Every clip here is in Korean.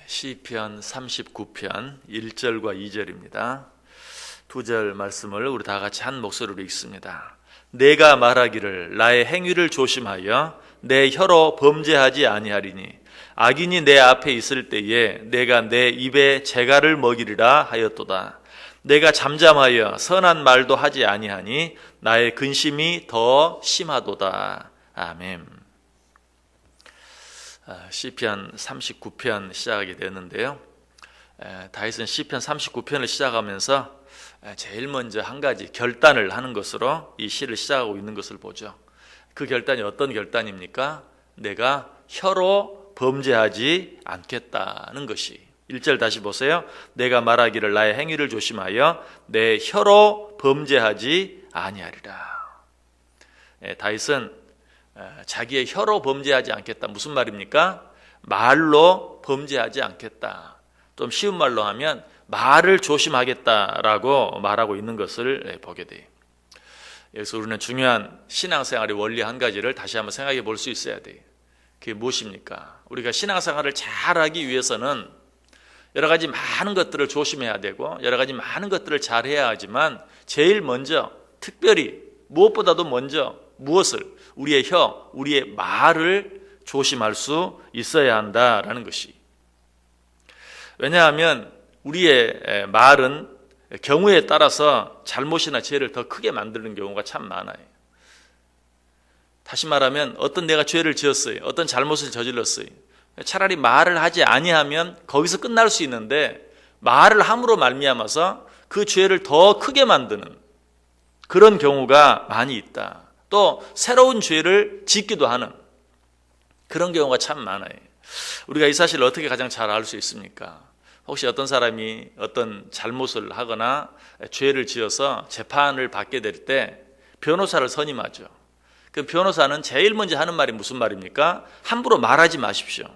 시편 39편 1절과 2절입니다. 두 절 말씀을 우리 다 같이 한 목소리로 읽습니다. 내가 말하기를 나의 행위를 조심하여 내 혀로 범죄하지 아니하리니 악인이 내 앞에 있을 때에 내가 내 입에 재갈을 먹이리라 하였도다. 내가 잠잠하여 선한 말도 하지 아니하니 나의 근심이 더 심하도다. 아멘. 시편 39편 시작하게 되는데요. 다윗은 시편 39편을 시작하면서 제일 먼저 한 가지 결단을 하는 것으로 이 시를 시작하고 있는 것을 보죠. 그 결단이 어떤 결단입니까? 내가 혀로 범죄하지 않겠다는 것이. 1절 다시 보세요. 내가 말하기를 나의 행위를 조심하여 내 혀로 범죄하지 아니하리라. 다윗은 자기의 혀로 범죄하지 않겠다. 무슨 말입니까? 말로 범죄하지 않겠다. 좀 쉬운 말로 하면 말을 조심하겠다라고 말하고 있는 것을 보게 돼요. 여기서 우리는 중요한 신앙생활의 원리 한 가지를 다시 한번 생각해 볼 수 있어야 돼요. 그게 무엇입니까? 우리가 신앙생활을 잘하기 위해서는 여러 가지 많은 것들을 조심해야 되고 여러 가지 많은 것들을 잘해야 하지만 제일 먼저 특별히 무엇보다도 먼저 무엇을? 우리의 혀, 우리의 말을 조심할 수 있어야 한다라는 것이. 왜냐하면 우리의 말은 경우에 따라서 잘못이나 죄를 더 크게 만드는 경우가 참 많아요. 다시 말하면 어떤 내가 죄를 지었어요. 어떤 잘못을 저질렀어요. 차라리 말을 하지 아니하면 거기서 끝날 수 있는데 말을 함으로 말미암아서 그 죄를 더 크게 만드는 그런 경우가 많이 있다. 또 새로운 죄를 짓기도 하는 그런 경우가 참 많아요. 우리가 이 사실을 어떻게 가장 잘 알 수 있습니까? 혹시 어떤 사람이 어떤 잘못을 하거나 죄를 지어서 재판을 받게 될 때 변호사를 선임하죠. 그 변호사는 제일 먼저 하는 말이 무슨 말입니까? 함부로 말하지 마십시오.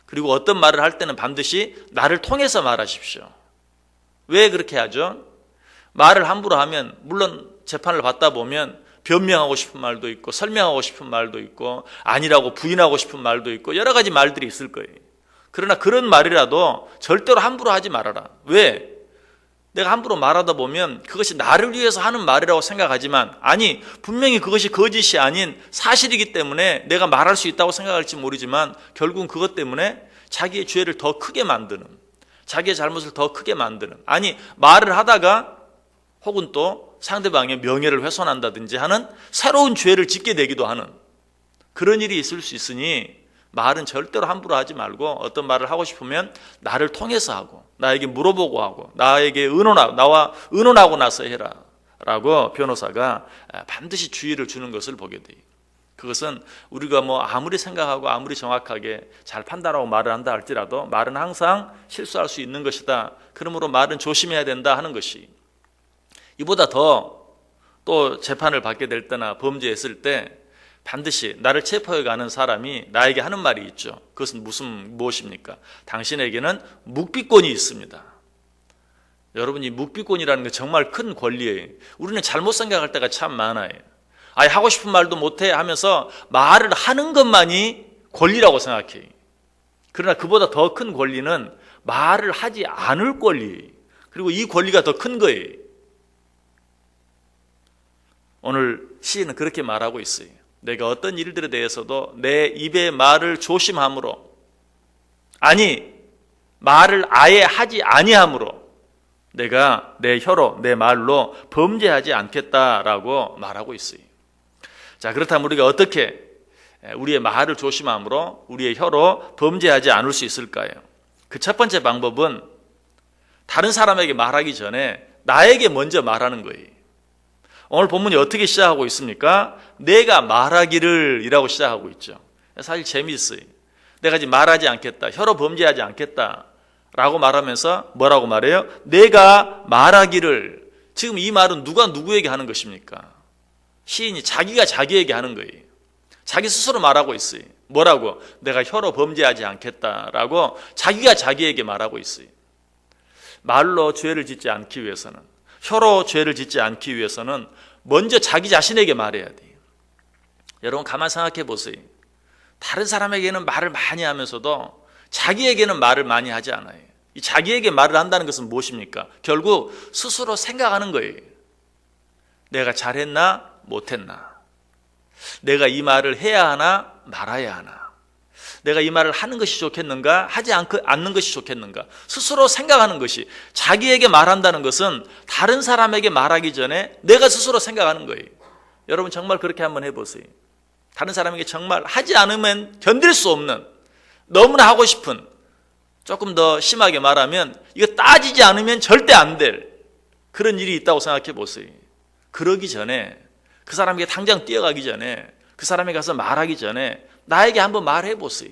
그리고 어떤 말을 할 때는 반드시 나를 통해서 말하십시오. 왜 그렇게 하죠? 말을 함부로 하면 물론 재판을 받다 보면 변명하고 싶은 말도 있고 설명하고 싶은 말도 있고 아니라고 부인하고 싶은 말도 있고 여러 가지 말들이 있을 거예요. 그러나 그런 말이라도 절대로 함부로 하지 말아라. 왜? 내가 함부로 말하다 보면 그것이 나를 위해서 하는 말이라고 생각하지만 아니 분명히 그것이 거짓이 아닌 사실이기 때문에 내가 말할 수 있다고 생각할지 모르지만 결국은 그것 때문에 자기의 죄를 더 크게 만드는 자기의 잘못을 더 크게 만드는 아니 말을 하다가 혹은 또 상대방의 명예를 훼손한다든지 하는 새로운 죄를 짓게 되기도 하는 그런 일이 있을 수 있으니 말은 절대로 함부로 하지 말고 어떤 말을 하고 싶으면 나를 통해서 하고 나에게 물어보고 하고 나에게 나와 의논하고 나서 해라 라고 변호사가 반드시 주의를 주는 것을 보게 돼요. 그것은 우리가 아무리 생각하고 아무리 정확하게 잘 판단하고 말을 한다 할지라도 말은 항상 실수할 수 있는 것이다. 그러므로 말은 조심해야 된다 하는 것이 이보다 더 또 재판을 받게 될 때나 범죄했을 때 반드시 나를 체포해 가는 사람이 나에게 하는 말이 있죠. 그것은 무엇입니까? 당신에게는 묵비권이 있습니다. 여러분 이 묵비권이라는 게 정말 큰 권리예요. 우리는 잘못 생각할 때가 참 많아요. 아예 하고 싶은 말도 못해 하면서 말을 하는 것만이 권리라고 생각해요. 그러나 그보다 더 큰 권리는 말을 하지 않을 권리예요. 그리고 이 권리가 더 큰 거예요. 오늘 시인은 그렇게 말하고 있어요. 내가 어떤 일들에 대해서도 내 입의 말을 조심함으로 아니 말을 아예 하지 아니함으로 내가 내 혀로 내 말로 범죄하지 않겠다라고 말하고 있어요. 자 그렇다면 우리가 어떻게 우리의 말을 조심함으로 우리의 혀로 범죄하지 않을 수 있을까요? 그 첫 번째 방법은 다른 사람에게 말하기 전에 나에게 먼저 말하는 거예요. 오늘 본문이 어떻게 시작하고 있습니까? 내가 말하기를 이라고 시작하고 있죠. 사실 재미있어요. 내가 지금 말하지 않겠다. 혀로 범죄하지 않겠다. 라고 말하면서 뭐라고 말해요? 내가 말하기를. 지금 이 말은 누가 누구에게 하는 것입니까? 시인이 자기가 자기에게 하는 거예요. 자기 스스로 말하고 있어요. 뭐라고? 내가 혀로 범죄하지 않겠다라고 자기가 자기에게 말하고 있어요. 말로 죄를 짓지 않기 위해서는 혀로 죄를 짓지 않기 위해서는 먼저 자기 자신에게 말해야 돼요. 여러분 가만 생각해 보세요. 다른 사람에게는 말을 많이 하면서도 자기에게는 말을 많이 하지 않아요. 이 자기에게 말을 한다는 것은 무엇입니까? 결국 스스로 생각하는 거예요. 내가 잘했나 못했나? 내가 이 말을 해야 하나 말아야 하나? 내가 이 말을 하는 것이 좋겠는가 하지 않는 것이 좋겠는가? 스스로 생각하는 것이, 자기에게 말한다는 것은 다른 사람에게 말하기 전에 내가 스스로 생각하는 거예요. 여러분 정말 그렇게 한번 해보세요. 다른 사람에게 정말 하지 않으면 견딜 수 없는, 너무나 하고 싶은, 조금 더 심하게 말하면 이거 따지지 않으면 절대 안 될 그런 일이 있다고 생각해 보세요. 그러기 전에, 그 사람에게 당장 뛰어가기 전에, 그 사람에게 가서 말하기 전에 나에게 한번 말해 보세요.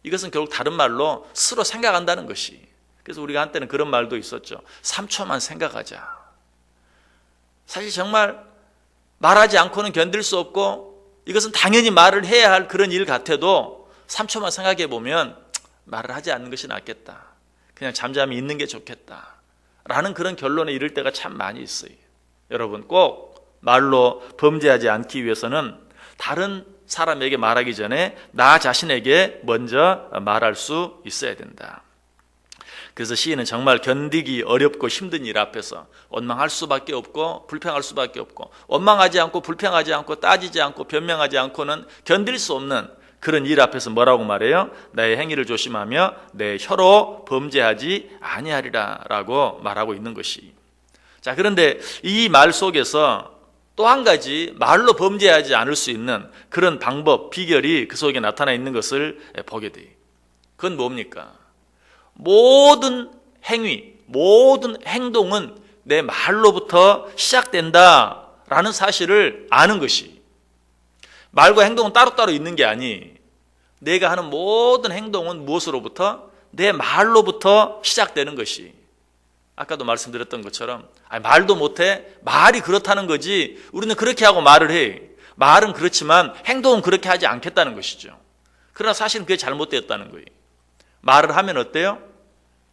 이것은 결국 다른 말로 스스로 생각한다는 것이. 그래서 우리가 한때는 그런 말도 있었죠. 3초만 생각하자. 사실 정말 말하지 않고는 견딜 수 없고 이것은 당연히 말을 해야 할 그런 일 같아도 3초만 생각해 보면 말을 하지 않는 것이 낫겠다. 그냥 잠잠히 있는 게 좋겠다. 라는 그런 결론에 이를 때가 참 많이 있어요. 여러분 꼭 말로 범죄하지 않기 위해서는 다른 사람에게 말하기 전에 나 자신에게 먼저 말할 수 있어야 된다. 그래서 시인은 정말 견디기 어렵고 힘든 일 앞에서 원망할 수밖에 없고 불평할 수밖에 없고, 원망하지 않고 불평하지 않고 따지지 않고 변명하지 않고는 견딜 수 없는 그런 일 앞에서 뭐라고 말해요? 나의 행위를 조심하며 내 혀로 범죄하지 아니하리라 라고 말하고 있는 것이. 자, 그런데 이 말 속에서 또 한 가지 말로 범죄하지 않을 수 있는 그런 방법, 비결이 그 속에 나타나 있는 것을 보게 돼요. 그건 뭡니까? 모든 행위, 모든 행동은 내 말로부터 시작된다라는 사실을 아는 것이. 말과 행동은 따로따로 있는 게 아니, 내가 하는 모든 행동은 무엇으로부터? 내 말로부터 시작되는 것이. 아까도 말씀드렸던 것처럼 말도 못해? 말이 그렇다는 거지 우리는 그렇게 하고 말을 해. 말은 그렇지만 행동은 그렇게 하지 않겠다는 것이죠. 그러나 사실은 그게 잘못되었다는 거예요. 말을 하면 어때요?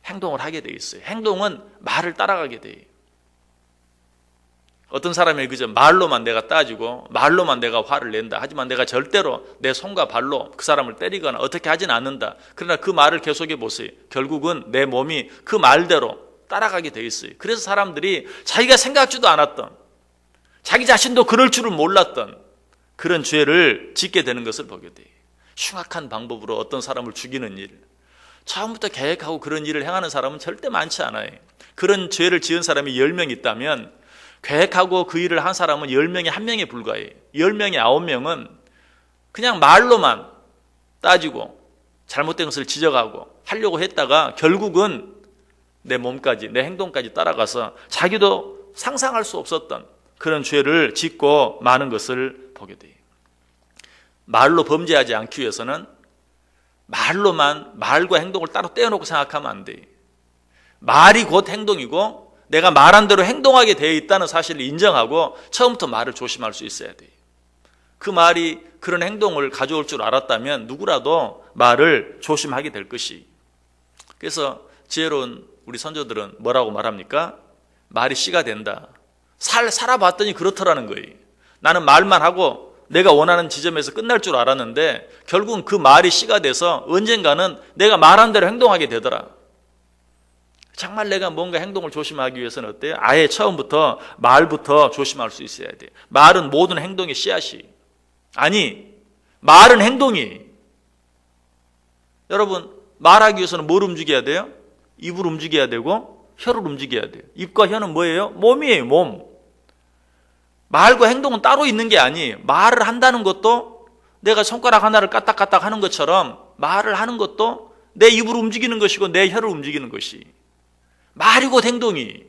행동을 하게 돼 있어요. 행동은 말을 따라가게 돼요. 어떤 사람이 그저 말로만 내가 따지고 말로만 내가 화를 낸다. 하지만 내가 절대로 내 손과 발로 그 사람을 때리거나 어떻게 하진 않는다. 그러나 그 말을 계속해 보세요. 결국은 내 몸이 그 말대로 따라가게 돼 있어요. 그래서 사람들이 자기가 생각지도 않았던, 자기 자신도 그럴 줄을 몰랐던 그런 죄를 짓게 되는 것을 보게 돼요. 흉악한 방법으로 어떤 사람을 죽이는 일, 처음부터 계획하고 그런 일을 행하는 사람은 절대 많지 않아요. 그런 죄를 지은 사람이 10명 있다면 계획하고 그 일을 한 사람은 10명에 1명에 불과해요. 10명에 9명은 그냥 말로만 따지고 잘못된 것을 지적하고 하려고 했다가 결국은 내 몸까지, 내 행동까지 따라가서 자기도 상상할 수 없었던 그런 죄를 짓고 마는 것을 보게 돼요. 말로 범죄하지 않기 위해서는 말로만, 말과 행동을 따로 떼어놓고 생각하면 안 돼요. 말이 곧 행동이고 내가 말한 대로 행동하게 되어 있다는 사실을 인정하고 처음부터 말을 조심할 수 있어야 돼요. 그 말이 그런 행동을 가져올 줄 알았다면 누구라도 말을 조심하게 될 것이. 그래서 지혜로운 우리 선조들은 뭐라고 말합니까? 말이 씨가 된다. 살아봤더니 그렇더라는 거예요. 나는 말만 하고 내가 원하는 지점에서 끝날 줄 알았는데 결국은 그 말이 씨가 돼서 언젠가는 내가 말한 대로 행동하게 되더라. 정말 내가 뭔가 행동을 조심하기 위해서는 어때요? 아예 처음부터 말부터 조심할 수 있어야 돼요. 말은 모든 행동의 씨앗이. 아니, 말은 행동이. 여러분, 말하기 위해서는 뭘 움직여야 돼요? 입을 움직여야 되고 혀를 움직여야 돼요. 입과 혀는 뭐예요? 몸이에요, 몸. 말과 행동은 따로 있는 게 아니, 말을 한다는 것도 내가 손가락 하나를 까딱까딱 하는 것처럼 말을 하는 것도 내 입을 움직이는 것이고 내 혀를 움직이는 것이. 말이 곧 행동이.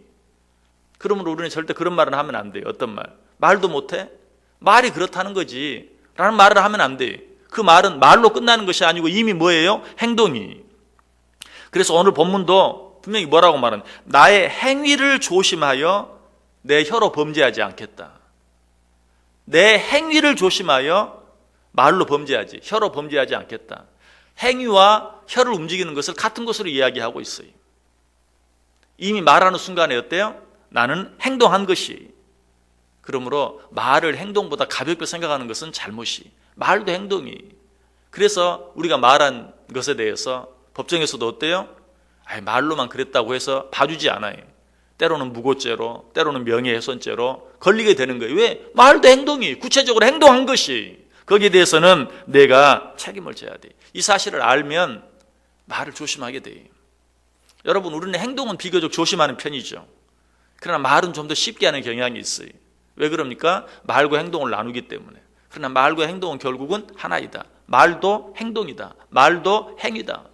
그러므로 우리는 절대 그런 말은 하면 안 돼요. 어떤 말? 말도 못해? 말이 그렇다는 거지 라는 말을 하면 안 돼요. 그 말은 말로 끝나는 것이 아니고 이미 뭐예요? 행동이. 그래서 오늘 본문도 분명히 뭐라고 말하는, 나의 행위를 조심하여 내 혀로 범죄하지 않겠다. 내 행위를 조심하여 말로 범죄하지, 혀로 범죄하지 않겠다. 행위와 혀를 움직이는 것을 같은 것으로 이야기하고 있어요. 이미 말하는 순간에 어때요? 나는 행동한 것이. 그러므로 말을 행동보다 가볍게 생각하는 것은 잘못이. 말도 행동이. 그래서 우리가 말한 것에 대해서 법정에서도 어때요? 말로만 그랬다고 해서 봐주지 않아요. 때로는 무고죄로, 때로는 명예훼손죄로 걸리게 되는 거예요. 왜? 말도 행동이, 구체적으로 행동한 것이. 거기에 대해서는 내가 책임을 져야 돼. 이 사실을 알면 말을 조심하게 돼요. 여러분, 우리는 행동은 비교적 조심하는 편이죠. 그러나 말은 좀 더 쉽게 하는 경향이 있어요. 왜 그럽니까? 말과 행동을 나누기 때문에. 그러나 말과 행동은 결국은 하나이다. 말도 행동이다. 말도 행위다.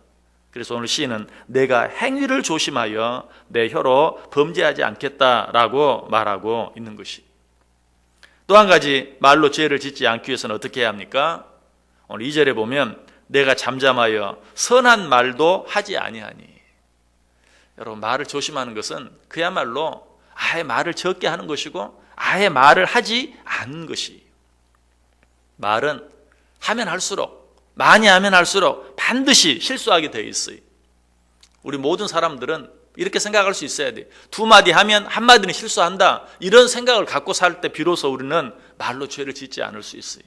그래서 오늘 시인은 내가 행위를 조심하여 내 혀로 범죄하지 않겠다라고 말하고 있는 것이. 또 한 가지 말로 죄를 짓지 않기 위해서는 어떻게 해야 합니까? 오늘 2절에 보면 내가 잠잠하여 선한 말도 하지 아니하니. 여러분, 말을 조심하는 것은 그야말로 아예 말을 적게 하는 것이고 아예 말을 하지 않는 것이. 말은 하면 할수록, 많이 하면 할수록 반드시 실수하게 되어 있어요. 우리 모든 사람들은 이렇게 생각할 수 있어야 돼. 2마디 하면 1마디는 실수한다. 이런 생각을 갖고 살 때 비로소 우리는 말로 죄를 짓지 않을 수 있어요.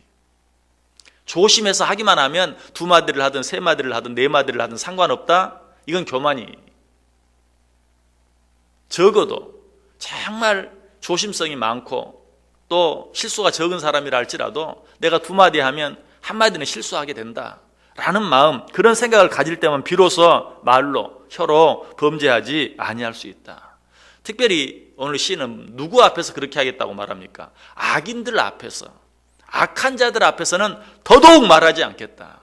조심해서 하기만 하면 2마디를 하든 3마디를 하든 4마디를 하든 상관없다. 이건 교만이. 적어도 정말 조심성이 많고 또 실수가 적은 사람이라 할지라도 내가 2마디 하면 1마디는 실수하게 된다 라는 마음, 그런 생각을 가질 때만 비로소 말로, 혀로 범죄하지 아니할 수 있다. 특별히 오늘 시인은 누구 앞에서 그렇게 하겠다고 말합니까? 악인들 앞에서, 악한 자들 앞에서는 더더욱 말하지 않겠다.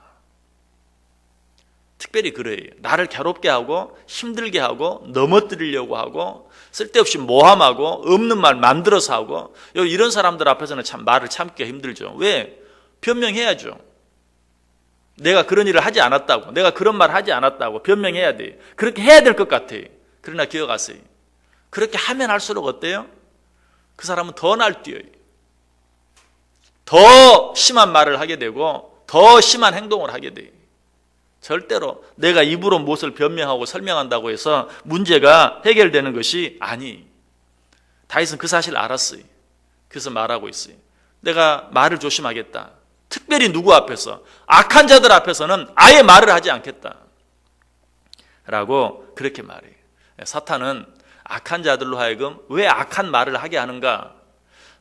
특별히 그래요. 나를 괴롭게 하고 힘들게 하고 넘어뜨리려고 하고 쓸데없이 모함하고 없는 말 만들어서 하고 이런 사람들 앞에서는 참 말을 참기가 힘들죠. 왜? 변명해야죠. 내가 그런 일을 하지 않았다고, 내가 그런 말을 하지 않았다고 변명해야 돼요. 그렇게 해야 될 것 같아요. 그러나 기억하세요. 그렇게 하면 할수록 어때요? 그 사람은 더 날뛰어요. 더 심한 말을 하게 되고 더 심한 행동을 하게 돼요. 절대로 내가 입으로 무엇을 변명하고 설명한다고 해서 문제가 해결되는 것이 아니. 다윗은 그 사실을 알았어요. 그래서 말하고 있어요. 내가 말을 조심하겠다. 특별히 누구 앞에서? 악한 자들 앞에서는 아예 말을 하지 않겠다 라고 그렇게 말해요. 사탄은 악한 자들로 하여금 왜 악한 말을 하게 하는가?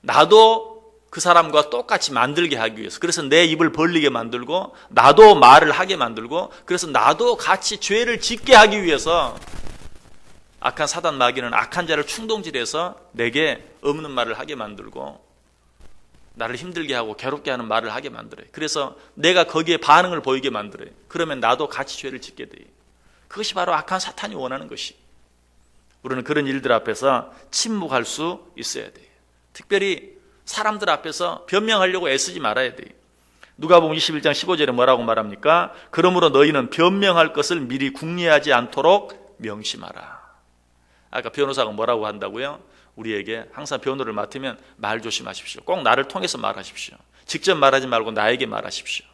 나도 그 사람과 똑같이 만들게 하기 위해서, 그래서 내 입을 벌리게 만들고 나도 말을 하게 만들고 그래서 나도 같이 죄를 짓게 하기 위해서 악한 사단 마귀는 악한 자를 충동질해서 내게 없는 말을 하게 만들고 나를 힘들게 하고 괴롭게 하는 말을 하게 만들어요. 그래서 내가 거기에 반응을 보이게 만들어요. 그러면 나도 같이 죄를 짓게 돼요. 그것이 바로 악한 사탄이 원하는 것이. 우리는 그런 일들 앞에서 침묵할 수 있어야 돼요. 특별히 사람들 앞에서 변명하려고 애쓰지 말아야 돼요. 누가복음 21장 15절에 뭐라고 말합니까? 그러므로 너희는 변명할 것을 미리 궁리하지 않도록 명심하라. 아까 변호사가 뭐라고 한다고요? 우리에게 항상 변호를 맡으면 말 조심하십시오. 꼭 나를 통해서 말하십시오. 직접 말하지 말고 나에게 말하십시오.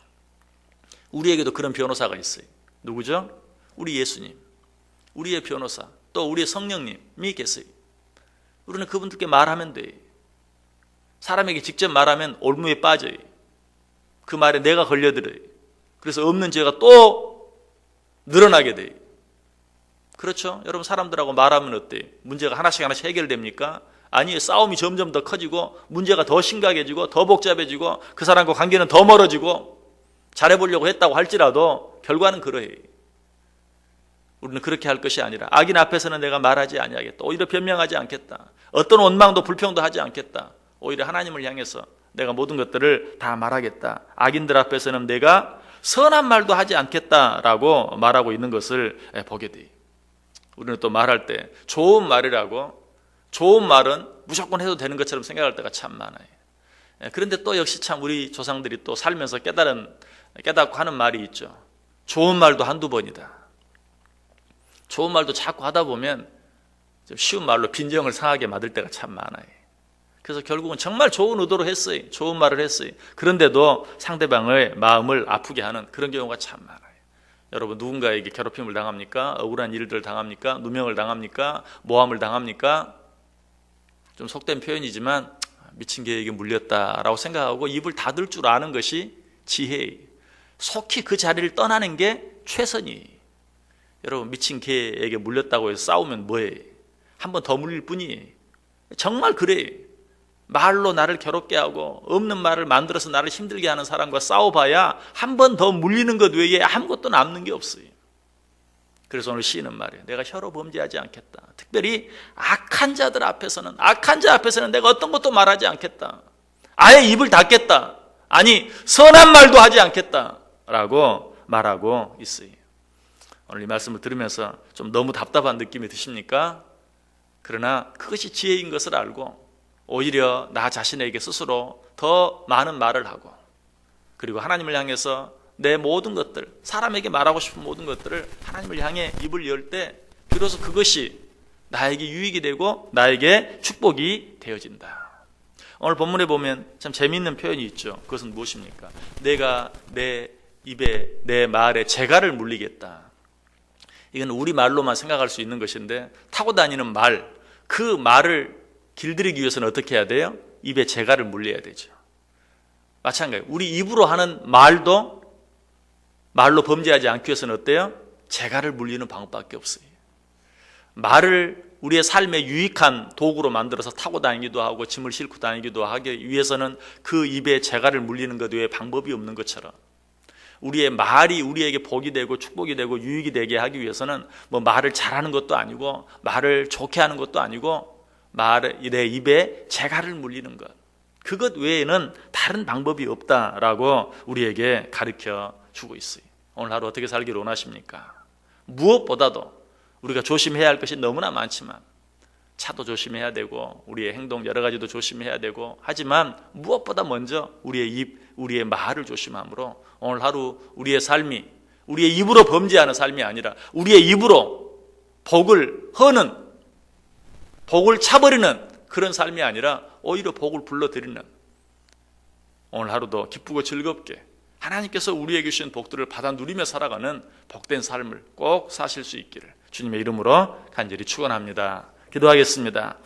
우리에게도 그런 변호사가 있어요. 누구죠? 우리 예수님, 우리의 변호사, 또 우리의 성령님이 계세요. 우리는 그분들께 말하면 돼요. 사람에게 직접 말하면 올무에 빠져요. 그 말에 내가 걸려들어요. 그래서 없는 죄가 또 늘어나게 돼요. 그렇죠? 여러분, 사람들하고 말하면 어때요? 문제가 하나씩 하나씩 해결됩니까? 아니에요. 싸움이 점점 더 커지고 문제가 더 심각해지고 더 복잡해지고 그 사람과 관계는 더 멀어지고 잘해보려고 했다고 할지라도 결과는 그러해요. 우리는 그렇게 할 것이 아니라 악인 앞에서는 내가 말하지 아니하겠다. 오히려 변명하지 않겠다. 어떤 원망도 불평도 하지 않겠다. 오히려 하나님을 향해서 내가 모든 것들을 다 말하겠다. 악인들 앞에서는 내가 선한 말도 하지 않겠다라고 말하고 있는 것을 보게 돼요. 우리는 또 말할 때 좋은 말이라고, 좋은 말은 무조건 해도 되는 것처럼 생각할 때가 참 많아요. 그런데 또 역시 참 우리 조상들이 또 살면서 깨닫고 하는 말이 있죠. 좋은 말도 한두 번이다. 좋은 말도 자꾸 하다 보면 좀 쉬운 말로 빈정을 상하게 만들 때가 참 많아요. 그래서 결국은 정말 좋은 의도로 했어요. 좋은 말을 했어요. 그런데도 상대방의 마음을 아프게 하는 그런 경우가 참 많아요. 여러분, 누군가에게 괴롭힘을 당합니까? 억울한 일들을 당합니까? 누명을 당합니까? 모함을 당합니까? 좀 속된 표현이지만 미친 개에게 물렸다라고 생각하고 입을 닫을 줄 아는 것이 지혜예요. 속히 그 자리를 떠나는 게 최선이. 여러분, 미친 개에게 물렸다고 해서 싸우면 뭐해? 한 번 더 물릴 뿐이에요. 정말 그래. 말로 나를 괴롭게 하고 없는 말을 만들어서 나를 힘들게 하는 사람과 싸워봐야 한 번 더 물리는 것 외에 아무것도 남는 게 없어요. 그래서 오늘 시인은 말이에요. 내가 혀로 범죄하지 않겠다. 특별히 악한 자들 앞에서는, 악한 자 앞에서는 내가 어떤 것도 말하지 않겠다. 아예 입을 닫겠다. 아니, 선한 말도 하지 않겠다 라고 말하고 있어요. 오늘 이 말씀을 들으면서 좀 너무 답답한 느낌이 드십니까? 그러나 그것이 지혜인 것을 알고 오히려 나 자신에게 스스로 더 많은 말을 하고, 그리고 하나님을 향해서 내 모든 것들, 사람에게 말하고 싶은 모든 것들을 하나님을 향해 입을 열 때 비로소 그것이 나에게 유익이 되고 나에게 축복이 되어진다. 오늘 본문에 보면 참 재미있는 표현이 있죠. 그것은 무엇입니까? 내가 내 입에, 내 말에 재갈을 물리겠다. 이건 우리 말로만 생각할 수 있는 것인데, 타고 다니는 말, 그 말을 길들이기 위해서는 어떻게 해야 돼요? 입에 재갈을 물려야 되죠. 마찬가지예요. 우리 입으로 하는 말도 말로 범죄하지 않기 위해서는 어때요? 재갈을 물리는 방법밖에 없어요. 말을 우리의 삶에 유익한 도구로 만들어서 타고 다니기도 하고 짐을 싣고 다니기도 하기 위해서는 그 입에 재갈을 물리는 것 외에 방법이 없는 것처럼, 우리의 말이 우리에게 복이 되고 축복이 되고 유익이 되게 하기 위해서는 뭐 말을 잘하는 것도 아니고 말을 좋게 하는 것도 아니고 내 입에 재갈을 물리는 것, 그것 외에는 다른 방법이 없다라고 우리에게 가르쳐 주고 있어요. 오늘 하루 어떻게 살기를 원하십니까? 무엇보다도 우리가 조심해야 할 것이 너무나 많지만, 차도 조심해야 되고 우리의 행동 여러 가지도 조심해야 되고, 하지만 무엇보다 먼저 우리의 입, 우리의 말을 조심함으로 오늘 하루 우리의 삶이 우리의 입으로 범죄하는 삶이 아니라 우리의 입으로 복을 허는, 복을 차버리는 그런 삶이 아니라 오히려 복을 불러들이는, 오늘 하루도 기쁘고 즐겁게 하나님께서 우리에게 주신 복들을 받아 누리며 살아가는 복된 삶을 꼭 사실 수 있기를 주님의 이름으로 간절히 축원합니다. 기도하겠습니다.